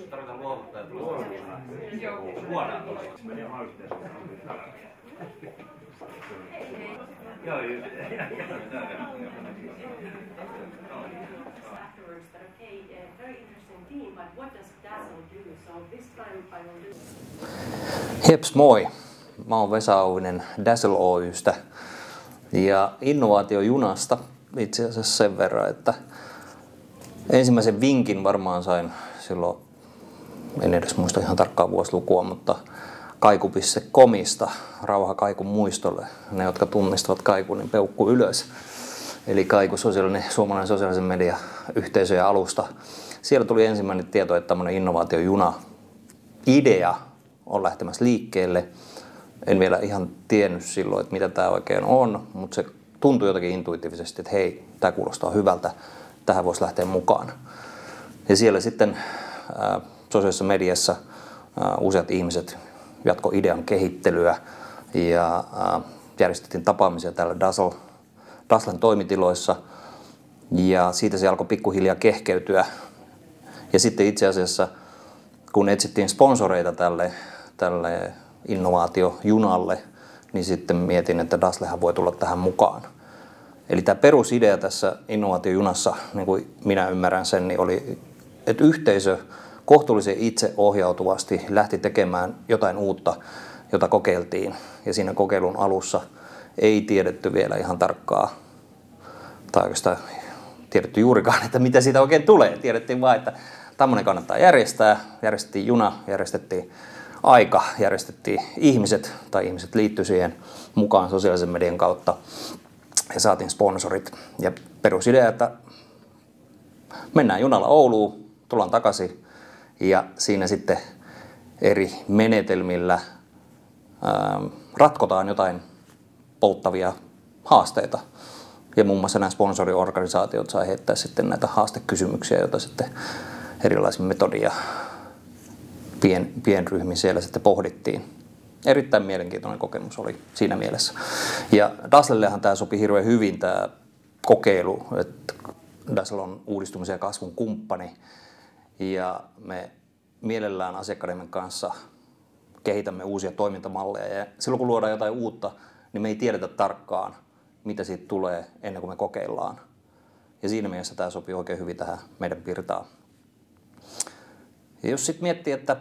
Tarvitaan luovuttaa vuodaan tulevaksi. Heps moi! Mä oon Vesa Auvinen Dazzle Oy:stä ja innovaatiojunasta itse asiassa sen verran, että ensimmäisen vinkin varmaan sain silloin, en edes muista ihan tarkkaa vuosilukua, mutta Kaiku.comista, rauha Kaikun muistolle. Ne, jotka tunnistavat Kaikun, niin peukku ylös. Eli Kaiku, suomalainen sosiaalisen median yhteisö ja alusta. Siellä tuli ensimmäinen tieto, että tämmöinen innovaatiojuna-idea on lähtemässä liikkeelle. En vielä ihan tiennyt silloin, että mitä tämä oikein on, mutta se tuntui jotenkin intuitiivisesti, että hei, tämä kuulostaa hyvältä, tähän voisi lähteä mukaan. Ja siellä sitten sosiaalisessa mediassa useat ihmiset jatko idean kehittelyä ja järjestettiin tapaamisia täällä Dazzlen toimitiloissa ja siitä se alkoi pikkuhiljaa kehkeytyä. Ja sitten itse asiassa, kun etsittiin sponsoreita tälle innovaatiojunalle, niin sitten mietin, että Dazzlehan voi tulla tähän mukaan. Eli tämä perusidea tässä innovaatiojunassa, niin kuin minä ymmärrän sen, niin oli, että yhteisö kohtuullisen itseohjautuvasti lähti tekemään jotain uutta, jota kokeiltiin. Ja siinä kokeilun alussa ei tiedetty vielä ihan tarkkaa, tai oikeastaan tiedetty juurikaan, että mitä siitä oikein tulee. Tiedettiin vain, että tämmöinen kannattaa järjestää. Järjestettiin juna, järjestettiin aika, järjestettiin ihmiset, tai ihmiset liittyi siihen mukaan sosiaalisen median kautta. Ja saatiin sponsorit. Ja perusidea, että mennään junalla Ouluun, tullaan takaisin ja siinä sitten eri menetelmillä ratkotaan jotain polttavia haasteita. Ja muun muassa nämä sponsoriorganisaatiot sai heittää sitten näitä haastekysymyksiä, joita sitten erilaisin metodia pienryhmin siellä sitten pohdittiin. Erittäin mielenkiintoinen kokemus oli siinä mielessä. Ja Dazzlellehan tämä sopi hirveän hyvin tämä kokeilu, että Dazzle on uudistumisen ja kasvun kumppani ja me mielellään asiakkaiden kanssa kehitämme uusia toimintamalleja ja silloin kun luodaan jotain uutta, niin me ei tiedetä tarkkaan, mitä siitä tulee ennen kuin me kokeillaan. Ja siinä mielessä tämä sopii oikein hyvin tähän meidän pirtaan. Ja jos sitten miettii, että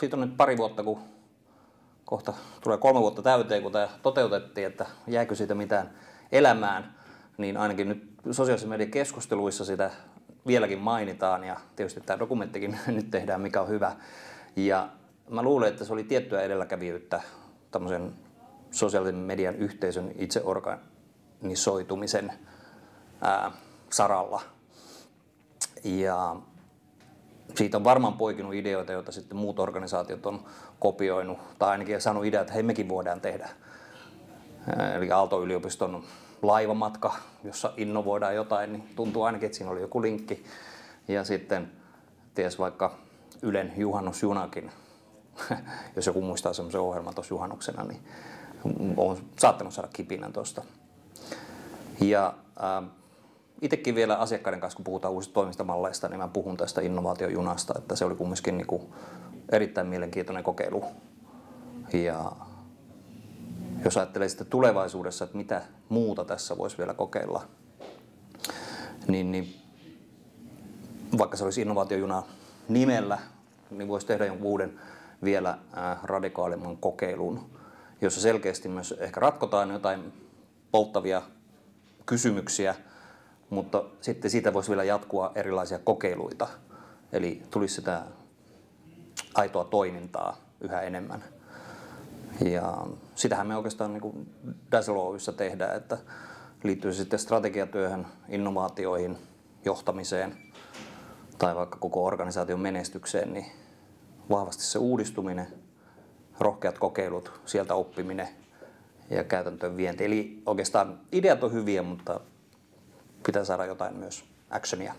siitä on nyt pari vuotta, kun kohta tulee 3 vuotta täyteen, kun tämä toteutettiin, että jääkö siitä mitään elämään, niin ainakin nyt sosiaalisen median keskusteluissa sitä vieläkin mainitaan ja tietysti tämä dokumenttikin nyt tehdään, mikä on hyvä. Ja mä luulen, että se oli tiettyä edelläkävijyyttä tämmöisen sosiaalisen median yhteisön itseorganisoitumisen saralla. Ja siitä on varmaan poikinut ideoita, joita sitten muut organisaatiot on kopioinut, tai ainakin saanut idea, että hei, mekin voidaan tehdä. Eli Aalto-yliopiston laivamatka, jossa innovoidaan jotain, niin tuntuu ainakin, että siinä oli joku linkki. Ja sitten ties vaikka Ylen juhannusjunakin, jos joku muistaa semmoisen ohjelman tuossa juhannuksena, niin olen saattanut saada kipinän tuosta. Ja itsekin vielä asiakkaiden kanssa, kun puhutaan uusista toimintamalleista, niin mä puhun tästä innovaatiojunasta, että se oli kumminkin niin kuin erittäin mielenkiintoinen kokeilu. Ja jos ajattelee sitten tulevaisuudessa, että mitä muuta tässä voisi vielä kokeilla, niin vaikka se olisi innovaatiojuna nimellä, niin voisi tehdä jonkun uuden vielä radikaalimman kokeilun, jossa selkeästi myös ehkä ratkotaan jotain polttavia kysymyksiä, mutta sitten siitä voisi vielä jatkua erilaisia kokeiluita. Eli tulisi sitä aitoa toimintaa yhä enemmän. Ja sitähän me oikeastaan niin kuin Dazzle Oy:ssä tehdään, että liittyy se sitten strategiatyöhön, innovaatioihin, johtamiseen tai vaikka koko organisaation menestykseen, niin vahvasti se uudistuminen, rohkeat kokeilut, sieltä oppiminen ja käytäntöön vienti. Eli oikeastaan ideat on hyviä, mutta pitää saada jotain myös actionia.